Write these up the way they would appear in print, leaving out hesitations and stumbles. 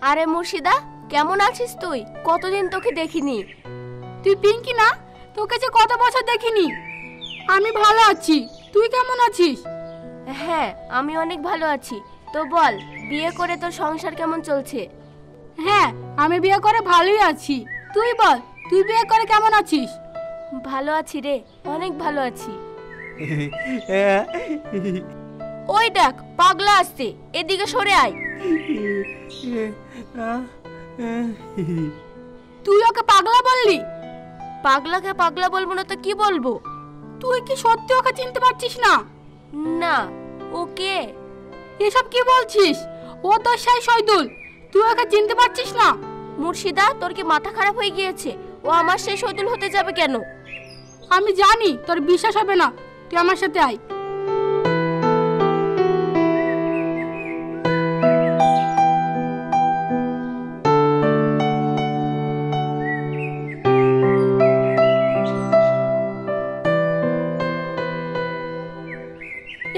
আরে মুর্শিদা, কেমন আছিস তুই? কতদিন তোকে দেখিনি। তুই পিঙ্কি না? তোকে যে কত বছর দেখিনি। আমি ভালো আছি, তুই কেমন আছিস? হ্যাঁ, আমি অনেক ভালো আছি। তো বল, বিয়ে করে তোর সংসার কেমন চলছে? হ্যাঁ, আমি বিয়ে করে ভালোই আছি। তুই বল, তুই বিয়ে করে কেমন আছিস? ভালো আছি রে, অনেক ভালো আছি। ওই দেখ, পাগলা আসছে, এদিকে সরে আয়। তুই ওকে পাগলা বললি? পাগলাকে পাগলা বলবো না তো কি বলবো? তুই কি সত্যি ওকে চিনতে পারছিস না? না। ওকে? এসব কি বলছিস? ও তো সেই শহীদুল, তুই ওকে চিনতে পারছিস না? মুর্শিদা, তোর কি মাথা খারাপ হয়ে গিয়েছে? ও আমার সেই শহীদুল হতে যাবে কেন? আমি জানি তোর বিশ্বাস হবে না, তুই আমার সাথে আয়।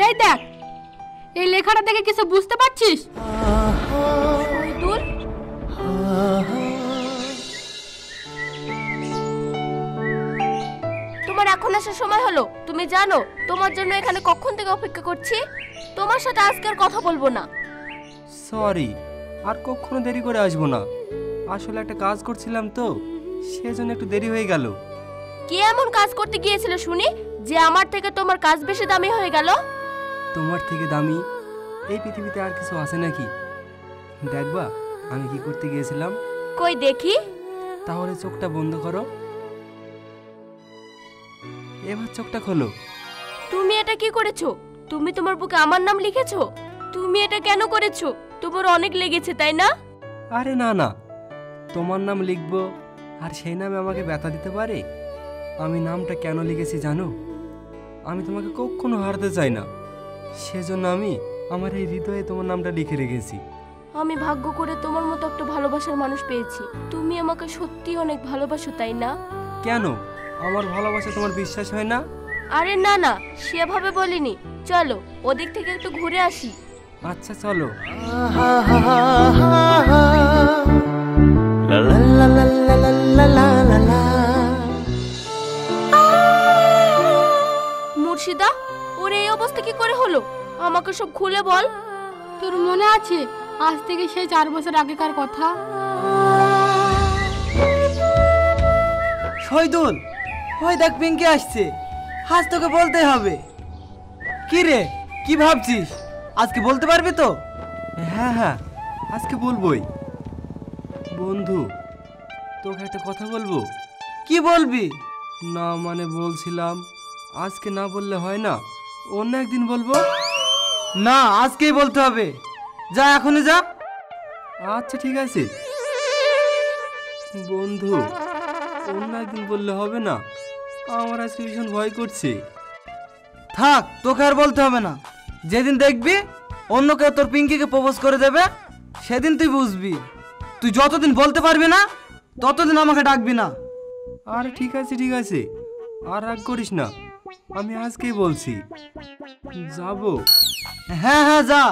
এই দেখ, এই লেখাটা দেখে কিছু বুঝতে পারছিস? শহীদুল? তোমার এখন আসার সময় হলো। তুমি জানো তোমার জন্য এখানে কখন থেকে অপেক্ষা করছি। তোমার সাথে আজকে আর কথা বলবো না। সরি, আর কখনো দেরি করে আসবো না। আসলে একটা কাজ করছিলাম তো, সেজন্য একটু দেরি হয়ে গেল। কি এমন কাজ করতে গিয়েছিলে শুনি যে আমার থেকে তোমার কাজ বেশি দামি হয়ে গেল? তোমার থেকে দামি এই পৃথিবীতে আর কিছু আছে নাকি? দেখবা আমি কি করতে গিয়েছিলাম? কই দেখি। তাহলে চোখটা বন্ধ করো, এবার চোখটা খোলো। তুমি এটা কি করেছো? তুমি তোমার বুকে আমার নাম লিখেছো? তুমি এটা কেন করেছো? তোমার অনেক লেগেছে তাই না? আরে না না, তোমার নাম লিখবো আর সেই নামে আমাকে ব্যথা দিতে পারে? আমি নামটা কেন লিখেছি জানো? আমি তোমাকে কখনো হারাতে চাই না, সেজন্য আমি আমার এই হৃদয়ে তোমার নামটা লিখে রেখেছি। আমি ভাগ্য করে তোমার মতো একটা ভালোবাসার মানুষ পেয়েছি। তুমি আমাকে সত্যি অনেক ভালোবাসো তাই না? কেন আমার ভালোবাসা তোমার বিশ্বাস হয় না? আরে না না, সেভাবে বলিনি। চলো ওদিক থেকে একটু ঘুরে আসি। আচ্ছা চলো। মুর্শিদা, ওর এই অবস্থা কি করে হলো? আমাকে সব খুলে বল। তোর মনে আছে আজ থেকে সেই 4 বছর আগেকার কথা? শহীদুল, ওই দেখ পিঙ্কি আসছে, আজ তোকে বলতে হবে। কি রে, কি ভাবছিস? আজকে বলতে পারবি তো? হ্যাঁ হ্যাঁ, আজকে বলবোই। বন্ধু, তোকে একটা কথা বলবো। কি বলবি? না মানে বলছিলাম, আজকে না বললে হয় না, অন্য একদিন বলবো। না, আজকেই বলতে হবে। যা, এখনই যা। আচ্ছা ঠিক আছে বন্ধু, অন্য একদিন বললে হবে না? আমার আজকে ভীষণ ভয় করছে। থাক, তোকে আর বলতে হবে না। যেদিন দেখবি অন্য কেউ তোর পিঙ্কিকে প্রপোজ করে দেবে, সেদিন তুই বুঝবি। তুই যতদিন বলতে পারবি না ততদিন আমাকে ডাকবি না। আরে ঠিক আছে ঠিক আছে, আর রাগ করিস না, আমি আজকেই বলছি। যাবো? হ্যাঁ হ্যাঁ, যা।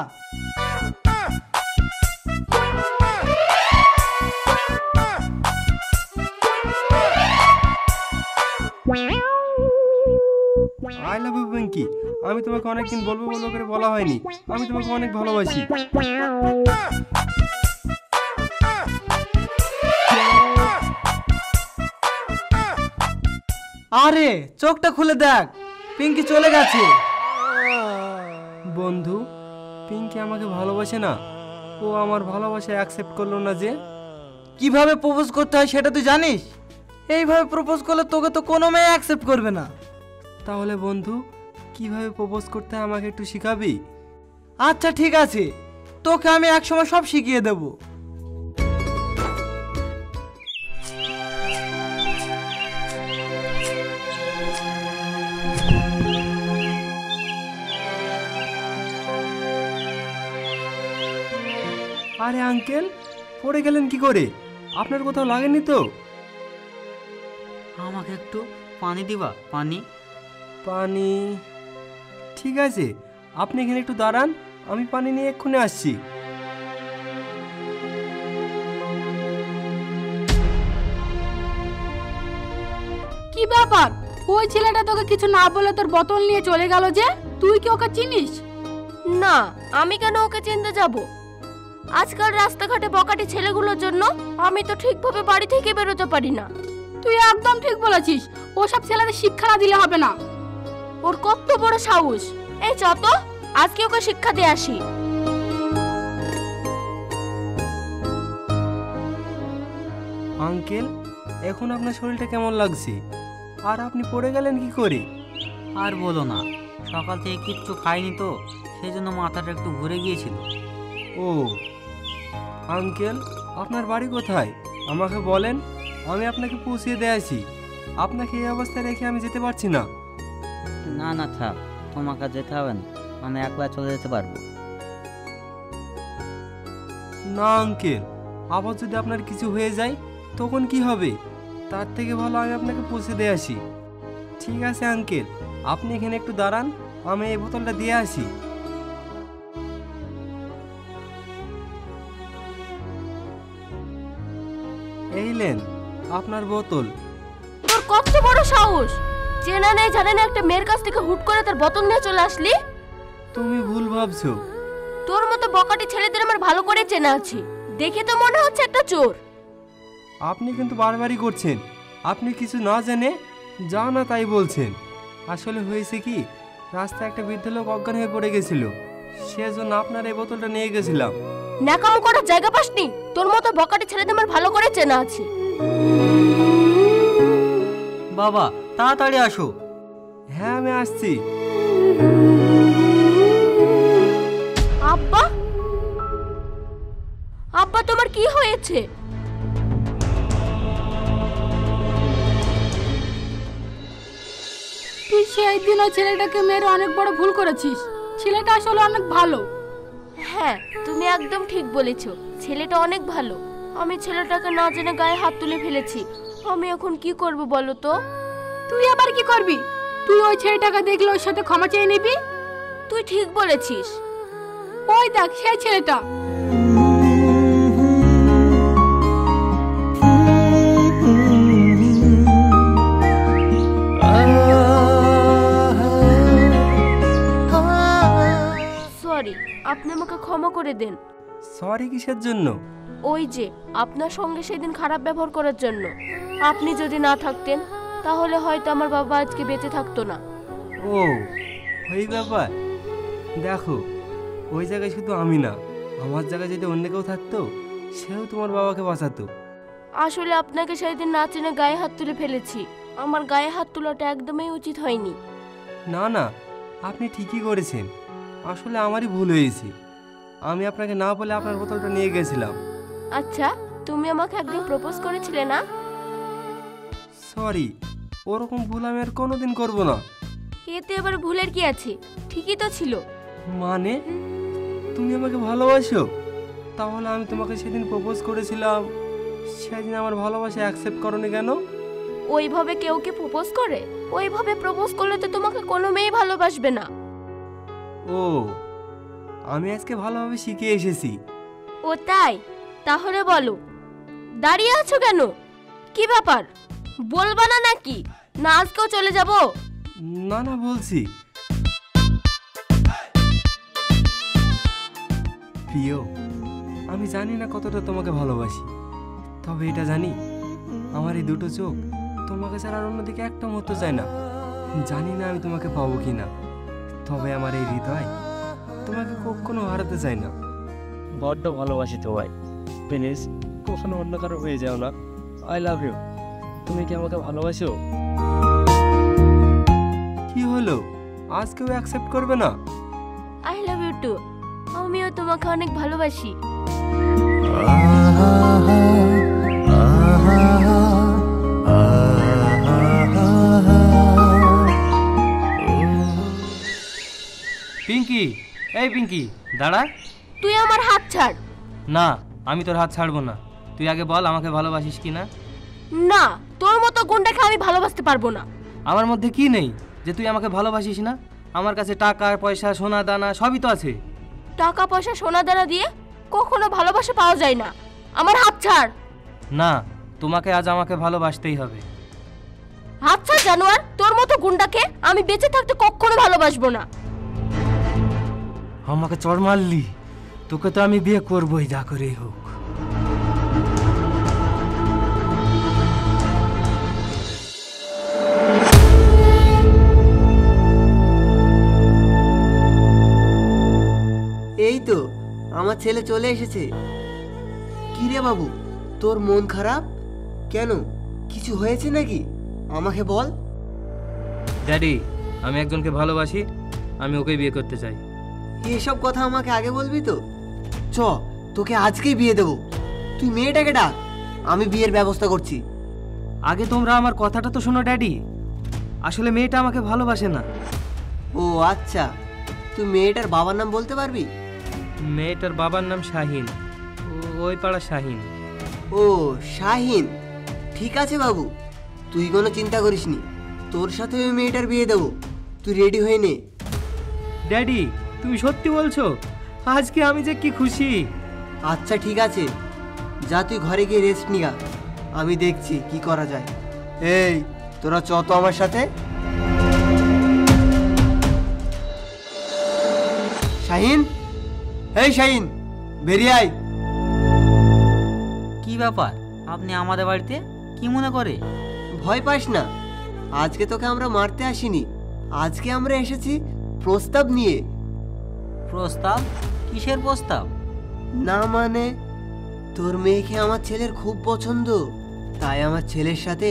I love you Pinky. আমি তোমাকে অনেকদিন বলবো বলবো করে বলা হয়নি, আমি তোমাকে অনেক ভালোবাসি। আরে চোখটা খুলে দেখ, পিঙ্কি চলে গেছে। বন্ধু, পিঙ্কি আমাকে ভালোবাসে না, ও আমার ভালোবাসা অ্যাকসেপ্ট করলো না যে। কিভাবে প্রপোজ করতে হয় সেটা তুই জানিস? এইভাবে প্রপোজ করলে তোকে তো কোনো মেয়ে অ্যাকসেপ্ট করবে না। তাহলে বন্ধু, কিভাবে প্রপোজ করতে হয় আমাকে একটু শিখাবি? আচ্ছা ঠিক আছে, তোকে আমি একসময় সব শিখিয়ে দেব। আরে আঙ্কেল, পড়ে গেলেন কি করে? আপনার কোথাও লাগেনি তো? আমাকে একটু পানি দিবা? পানি? পানি? ঠিক আছে, আপনি এখানে একটু দাঁড়ান, আমি পানি নিয়ে এক্ষুনি আসছি। ব্যাপার? ওই ছেলেটা তোকে কিছু না বলে তোর বোতল নিয়ে চলে গেল যে, তুই কি ওকে চিনিস? না, আমি কেন ওকে চিনতে যাব? আজকাল রাস্তাঘাটে বকাটে ছেলেগুলোর জন্য আমি তো ঠিকভাবে বাড়ি থেকে বেরোতে পারি না। তুই একদম ঠিক বলেছিস, ওসব ছেলেদের শিক্ষা না দিলে হবে না। ওর কত বড় সাহস! এই চ তো, আজকে ওকে শিক্ষা দিয়ে আসি। আঙ্কেল, এখন আপনার শরীরটা কেমন লাগছে? আর আপনি পড়ে গেলেন কি করে? আর বলো না, সকাল থেকে কিচ্ছু খাইনি তো, সেই জন্য মাথাটা একটু ঘুরে গিয়েছিল। ও আঙ্কেল, আপনার বাড়ি কোথায় আমাকে বলেন, আমি আপনাকে পৌঁছিয়ে দিয়ে আসি। আপনাকে এই অবস্থায় রেখে আমি যেতে পারছি না। না না থাক, তোমাকে আর যেতে হবে না, আমি একলা চলে যেতে পারবো। না আঙ্কেল, আবার যদি আপনার কিছু হয়ে যায় তখন কি হবে? তার থেকে ভালো আমি আপনাকে পৌঁছে দিয়ে আসি। ঠিক আছে আঙ্কেল, আপনি এখানে একটু দাঁড়ান, আমি এই বোতলটা দিয়ে আসি। এই নেন আপনার বোতল। তোর কত বড় সাহস! চেনা নেই জানে না একটা মেয়ের কাছ থেকে হুট করে তার বোতল নিয়ে চলে আসলি। তুমি ভুল ভাবছো। তোর মতো বকাটে ছেলেদের আমার ভালো করে চেনা আছে, দেখে তো মনে হচ্ছে একটা চোর। আপনি কিন্তু বারবারই করছেন। আপনি কিছু না জেনে যা না তাই বলছেন। আসলে হয়েছে কি, রাস্তায় একটা বৃদ্ধ লোক অজ্ঞান হয়ে পড়ে গেছিল, সেজন্য আপনার এই বোতলটা নিয়ে গেছিলাম। ন্যাকামো করার জায়গা পাসনি? তোর মতো বকাটে ছেলেদের আমার ভালো করে চেনা আছে। বাবা তাড়াতাড়ি আসো। হ্যাঁ আমি আসছি। আব্বা, আব্বা তোমার কি হয়েছে? তুই সেই দিন ওই ছেলেটাকে মেরে অনেক বড় ভুল করেছিস। ছেলেটা আসলে অনেক ভালো। হ্যাঁ, তুমি একদম ঠিক বলেছো, ছেলেটা অনেক ভালো। আমি ছেলেটাকে না জেনে গায়ে হাত তুলে ফেলেছি। আমি এখন কি করব বলো তো? তুই আবার কি করবি? তুই ওই ছেলেটাকে দেখলে ওর সাথে ক্ষমা চেয়ে নিবি। তুই ঠিক বলেছিস। ওই দেখ সেই ছেলেটা। সরি, আপনি আমাকে ক্ষমা করে দেন। সরি কিসের জন্য? ওই যে আপনার সঙ্গে সেদিন খারাপ ব্যবহার করার জন্য। আপনি যদি না থাকতেন তাহলে হয়তো আমার বাবা আজকে বেঁচে থাকতো না। ও ওই ব্যাপার। দেখো, ওই জায়গায় শুধু আমি না, আমার জায়গায় যদি অন্য কেউ থাকতো সেও তোমার বাবাকে বাঁচাতো। আসলে আপনাকে সেদিন না চেনে গায়ে হাত তুলে ফেলেছি। আমার গায়ে হাত তোলাটা একদমই উচিত হয়নি। না না, আপনি ঠিকই করেছেন। আসলে আমারই ভুল হয়েছে। আমি আপনাকে না বলে আপনার বোতলটা নিয়ে গেছিলাম। আচ্ছা, তুমি আমাকে একদিন প্রপোজ করেছিলে না? সরি, ওরকম ভুল আমি আর কোনোদিন করব না। এতে আবার ভুলের কি আছে? ঠিকই তো ছিল। মানে তুমি আমাকে ভালোবাসো? তাহলে আমি তোমাকে সেদিন প্রপোজ করেছিলাম, সেদিন আমার ভালোবাসা অ্যাকসেপ্ট করোনি কেন? ওইভাবে কেউ কি প্রপোজ করে? ওইভাবে প্রপোজ করলে তো তোমাকে কোনো মেয়ে ভালোবাসবে না। ও, আমি আজকে ভালোভাবে শিখে এসেছি। ও তাই? তাহলে বলো, দাঁড়িয়ে আছো কেন? কি ব্যাপার, বলবা না নাকি? না আজকেও চলে যাব? না না বলছি। প্রিয়, আমি জানি না কতটা তোমাকে ভালোবাসি, তবে এটা জানি আমার এই দুটো চোখ তোমাকে ছাড়া আর অন্যদিকে একটা মুহূর্ত চায় না। জানি না আমি তোমাকে পাবো কি না, তবে আমার এই হৃদয় তোমাকে কখনো হারাতে চাই না। বড্ড ভালোবাসি তো ভাই, প্লিজ কখনো অন্য কারো হয়ে যাও না। I love you. তুমি কি আমাকে ভালোবাসো? কি হলো, আজ কেউ অ্যাকসেপ্ট করবে না? I love you too. আমিও তোমাকে অনেক ভালোবাসি। পিঙ্কি, এই পিঙ্কি দাঁড়া। তুই আমার হাত ছাড়। না, আমি তোর হাত ছাড়বো না। তুই আগে বল আমাকে ভালোবাসিস কি না? না, তোর মতো গুন্ডাকে আমি ভালোবাসতে পারবো না। আমার মধ্যে কি নেই যে তুই আমাকে ভালোবাসিস না? আমার কাছে টাকা পয়সা সোনা দানা সবই তো আছে। টাকা পয়সা সোনা দানা দিয়ে কখনো ভালোবাসা পাওয়া যায় না। আমার হাত ছাড়। না, তোমাকে আজ আমাকে ভালোবাসতেই হবে। আচ্ছা জানোয়ার, তোর মতো গুন্ডাকে আমি বেঁচে থাকতে কখনো ভালোবাসবো না। আমাকে চড় মারলি, তোকে তো আমি বিয়ে করবই যা করেই হোক। এই তো আমার ছেলে চলে এসেছে। কি রে বাবু, তোর মন খারাপ কেন? কিছু হয়েছে নাকি? আমাকে বল। ড্যাডি, আমি একজনকে ভালোবাসি, আমি ওকেই বিয়ে করতে চাই। এসব কথা আমাকে আগে বলবি তো? চ, তোকে আজকেই বিয়ে দেবো। তুই মেয়েটাকে ডাক, আমি বিয়ের ব্যবস্থা করছি। আগে তোমরা আমার কথাটা তো শোনো ড্যাডি। আসলে মেয়েটা আমাকে ভালোবাসে না। ও আচ্ছা, তুই মেয়েটার বাবার নাম বলতে পারবি? মেয়েটার বাবার নাম শাহিন, ওই পাড়া শাহিন। ও শাহিন, ঠিক আছে বাবু, তুই কোনো চিন্তা করিস নি, তোর সাথে ওই মেয়েটার বিয়ে দেবো। তুই রেডি হয়ে নে। ড্যাডি, তুমি সত্যি বলছো? আজকে আমি যে কি খুশি। আচ্ছা ঠিক আছে, যা তুই ঘরে গিয়ে রেস্ট নিয়া, আমি দেখছি কি করা যায়। এই তোরা চ তো আমার সাথে। শাহিন, এই শাহিন, বেরিয়ে আয়। কি ব্যাপার, আপনি আমাদের বাড়িতে কি মনে করে? ভয় পাস না, আজকে তোকে আমরা মারতে আসিনি, আজকে আমরা এসেছি প্রস্তাব নিয়ে। প্রস্তাব? কিসের প্রস্তাব? না মানে, তোর মেয়েকে আমার ছেলের খুব পছন্দ, তাই আমার ছেলের সাথে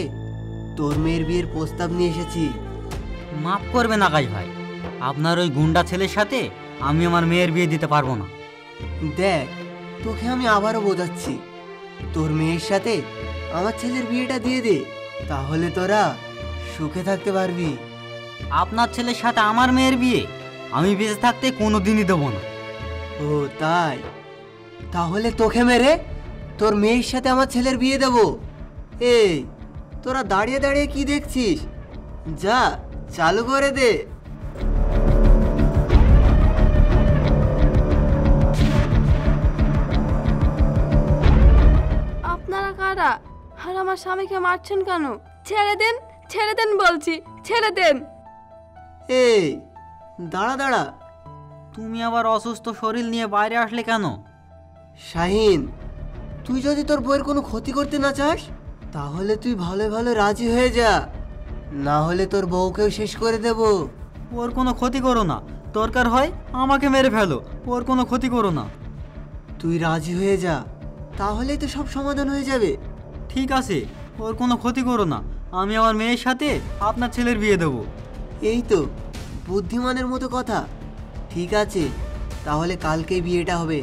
তোর মেয়ের বিয়ের প্রস্তাব নিয়ে এসেছি। মাফ করবেন আকাশ ভাই, আপনার ওই গুন্ডা ছেলের সাথে আমি আমার মেয়ের বিয়ে দিতে পারবো না। দেখ, তোকে আমি আবারও বোঝাচ্ছি, তোর মেয়ের সাথে আমার ছেলের বিয়েটা দিয়ে দে, তাহলে তোরা সুখে থাকতে পারবি। আপনার ছেলের সাথে আমার মেয়ের বিয়ে আমি বেঁচে থাকতে কোনোদিনই দেবো না। ও তাই, তাহলে তোকে মেরে তোর মেয়ের সাথে আমার ছেলের বিয়ে দেবো। এই তোরা দাঁড়িয়ে দাঁড়িয়ে কি দেখছিস? যা চালু করে দে। আপনারা কারা? আর আমার স্বামীকে মারছেন কেন? ছেড়ে দেন, ছেড়ে দেন বলছি, ছেড়ে দেন। এই দাঁড়া দাঁড়া। তুমি আবার অসুস্থ শরীর নিয়ে বাইরে আসলে কেন? শাহিন, তুই যদি তোর বউয়ের কোনো ক্ষতি করতে না চাস, তাহলে তুই ভালো ভালো রাজি হয়ে যা, না হলে তোর বউকেও শেষ করে দেব। ওর কোনো ক্ষতি করো না, দরকার হয় আমাকে মেরে ফেলো, ওর কোনো ক্ষতি করো না। তুই রাজি হয়ে যা, তাহলেই তো সব সমাধান হয়ে যাবে। ঠিক আছে, ওর কোনো ক্ষতি করো না, আমি আমার মেয়ের সাথে আপনার ছেলের বিয়ে দেবো। এই তো বুদ্ধিমানের মতো কথা। ঠিক আছে, তাহলে কালকেই বিয়েটা হবে।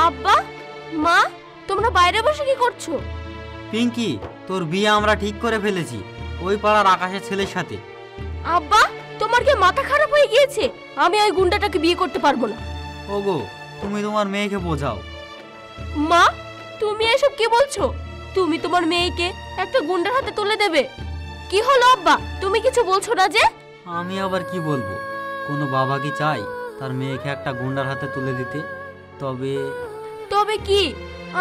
আব্বা, মা, তোমরা বাইরে বসে কি করছো? পিঙ্কি, তোর বিয়ে আমরা ঠিক করে ফেলেছি ওই পাড়ার আকাশের ছেলের সাথে। আব্বা, তোমার কি মাথা খারাপ হয়ে গিয়েছে? আমি ওই গুন্ডাটাকে বিয়ে করতে পারবো না। ওগো, তুমি তোমার মেয়েকে বোঝাও। মা, তুমি এসব কি বলছো? তুমি তোমার মেয়েকে একটা গুন্ডার হাতে তুলে দেবে? কি হলো আব্বা, তুমি কিছু বলছো না যে? আমি আবার কি বলবো, কোনো বাবা কি চাই তার মেয়েকে একটা গুন্ডার হাতে তুলে দিতে? তবে তবে কি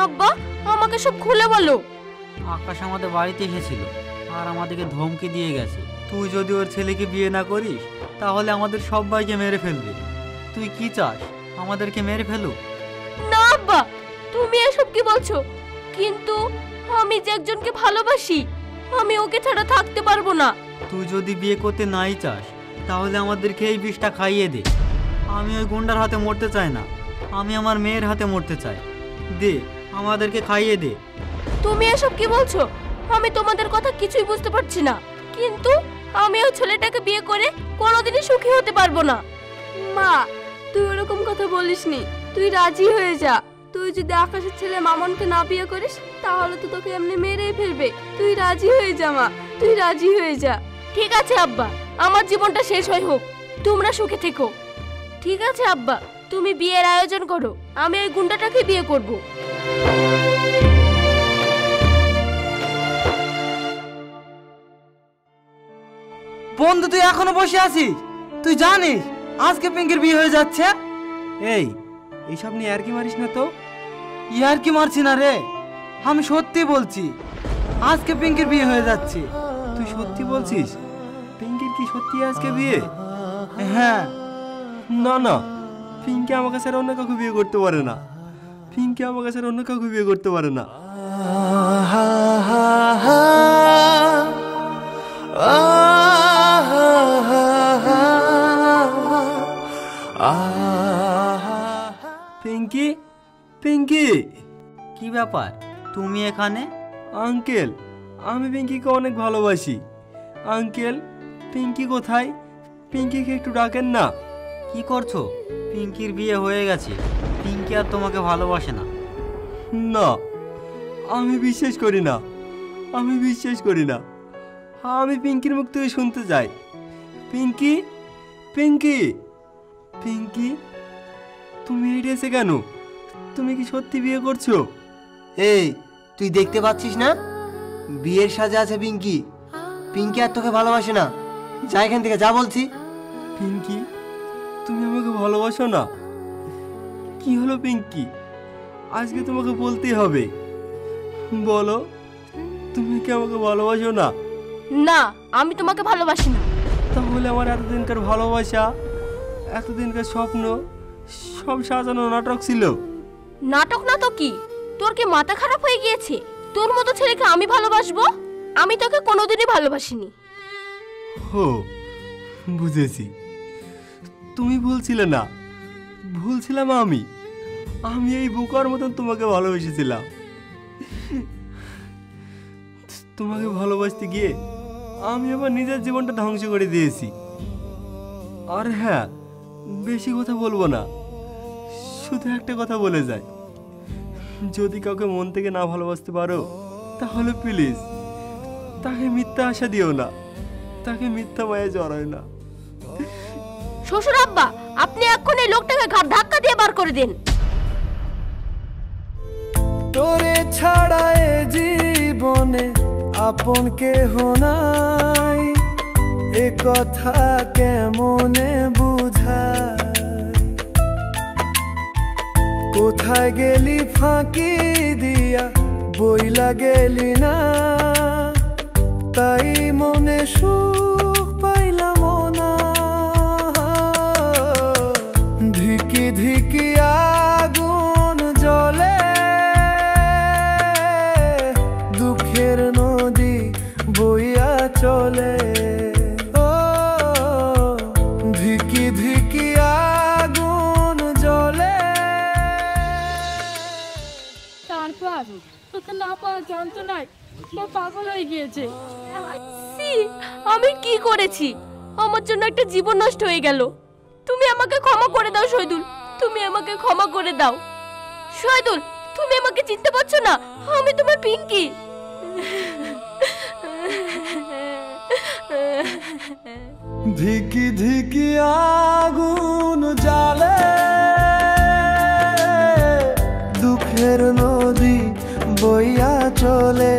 আব্বা, আমাকে সব খুলে বলো। আকাশ আমাদের বাড়িতে এসেছিল আর আমাদেরকে ধমকি দিয়ে গেছে, তুই যদি ওর ছেলেকে বিয়ে না করিস তাহলে আমাদের সবাইকে মেরে ফেলবে। তুই কি চাস, আমাদেরকে মেরে ফেলো? না আব্বা, তুমি এসব কি বলছো? কিন্তু আমি যে একজনকে ভালোবাসি, আমি ওকে ছাড়া থাকতে পারবো না। তুই যদি বিয়ে করতে নাই চাস তাহলে আমাদেরকে এই বিষটা খাইয়ে দে। আমি ওই গুন্ডার হাতে মরতে চাই না, আমি আমার মেয়ের হাতে মরতে চাই। দে, আমাদেরকে খাইয়ে দে। তুমি এসব কি বলছো? আমি তোমাদের কথা কিছুই বুঝতে পারছি না। কিন্তু আমি ওই ছেলেটাকে বিয়ে করে কোনোদিনই সুখী হতে পারবো না। মা, তুই ওরকম কথা বলিসনি, তুই রাজি হয়ে যা। তুই যদি আকাশের ছেলে মামনকে না বিয়ে করিস তাহলে তো তোকে এমনি মেরেই ফেলবে। তুই রাজি হয়ে যা মা, তুই রাজি হয়ে যা। ঠিক আছে আব্বা, আমার জীবনটা শেষ হয় হোক, তোমরা সুখে থেকো। ঠিক আছে আব্বা, তুমি বিয়ের আয়োজন করো, আমি ওই গুন্ডাটাকে বিয়ে করব। বন্ধু, তুই এখনো বসে আছিস? তুই জানিস আজকে পিঙ্কির বিয়ে হয়ে যাচ্ছে? এই এইসব নিয়ে আর কি মারিস না তো। ইয়ার কি মারছি না রে, আমি সত্যি বলছি, আজকে পিঙ্কির বিয়ে হয়ে যাচ্ছে। তুই সত্যি বলছিস? পিঙ্কির কি সত্যি আজকে বিয়ে? হ্যাঁ। না না, পিঙ্কি আমাকে ছাড়া অন্য কাউকে বিয়ে করতে পারে না। পিঙ্কি আমাকে ছাড়া অন্য কাউকে বিয়ে করতে পারে না। পিঙ্কি, পিঙ্কি, কি ব্যাপার তুমি এখানে? আঙ্কেল, আমি পিঙ্কিকে অনেক ভালোবাসি। আঙ্কেল, পিঙ্কি কোথায়? পিঙ্কিকে একটু ডাকেন না। কি করছো? পিঙ্কির বিয়ে হয়ে গেছে, পিঙ্কি আর তোমাকে ভালোবাসে না। না, আমি বিশ্বাস করি না, আমি বিশ্বাস করি না। আমি পিঙ্কির মুখ থেকে শুনতে চাই। পিঙ্কি, পিঙ্কি, পিঙ্কি, তুমি এইটা এসে কেন? তুমি কি সত্যি বিয়ে করছো? এই, তুই দেখতে পাচ্ছিস না বিয়ের সাজে আছে পিঙ্কি। পিঙ্কি আর তোকে ভালোবাসে না, যা এখান থেকে, যা বলছি। পিঙ্কি, তুমি আমাকে ভালোবাসো না? কি হলো পিঙ্কি? আজকে তোমাকে বলতেই হবে। বলো, তুমি কি আমাকে ভালোবাসো না? না, আমি তোমাকে ভালোবাসি না। তাহলে আমার এতদিনকার ভালোবাসা, এতদিনকার স্বপ্ন সব সাজানো নাটক ছিল। নাটক না তো কি? তোর কি মাথা খারাপ হয়ে গিয়েছে? তোর মতো ছেলেকে আমি ভালোবাসবো? আমি তোকে কোনোদিনই ভালোবাসিনি। হো, বুঝেছি। তুমি ভুলছিলে না, ভুলছিলাম আমি। আমি এই বোকার মতন তোমাকে ভালোবেসেছিলাম। তোমাকে ভালোবাসতে গিয়ে আমি আমার নিজের জীবনটা ধ্বংস করে দিয়েছি। আর হ্যাঁ, বেশি কথা বলবো না, শুধু একটা কথা বলে যাই। যদি কাউকে মন থেকে না ভালোবাসতে পারো, তাহলে প্লিজ তাকে মিথ্যা আশা দিও না, তাকে মিথ্যা মায়া জড়ায় না। শ্বশুর আব্বা, আপনি এখন এই লোকটাকে ঘাট ধাক্কা দিয়ে বার করে দিন। তোরে ছাড়া এ জীবনে আপন কেহ নাই, এ কথা কেমনে বুঝাই। কোথায় গেলি ফাঁকি দিয়া, বইলা গেলি না, তাই মনে সুখ পাইলাম না। ধিকি ধিকি আগুন জ্বলে, দুঃখের নদী বইয়া চলে। ও ধিকি ধিকি আগুন জ্বলে। তারপর তোকে না পাওয়া যন্ত্রণায় ও পাগল হয়ে গিয়েছে। সি, আমি কি করেছি? আমার জন্য একটা জীবন নষ্ট হয়ে গেল। তুমি আমাকে ক্ষমা করে দাও শহীদুল, তুমি আমাকে ক্ষমা করে দাও। শহীদুল, তুমি আমাকে চিনতে পারছো না? আমি তোমার পিঙ্কি। ধিকি ধিকি আগুন জ্বালে, দুঃখের নদী বইয়া চলে।